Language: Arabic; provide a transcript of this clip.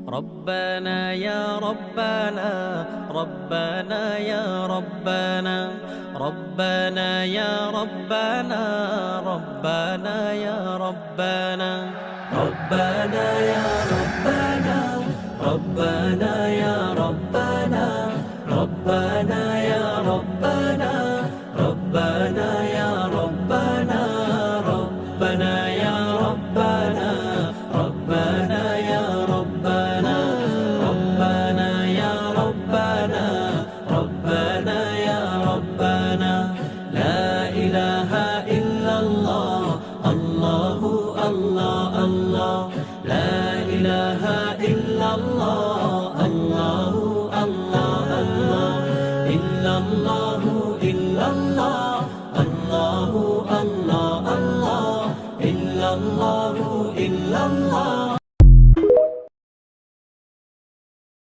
ربنا يا ربنا ربنا يا ربنا ربنا يا ربنا ربنا يا ربنا ربنا يا ربنا ربنا يا ربنا ربنا يا ربنا ربنا يا ربنا ربنا يا ربنا ربنا يا ربنا ربنا يا ربنا ربنا يا ربنا لا إله إلا الله الله الله الله لا إله إلا الله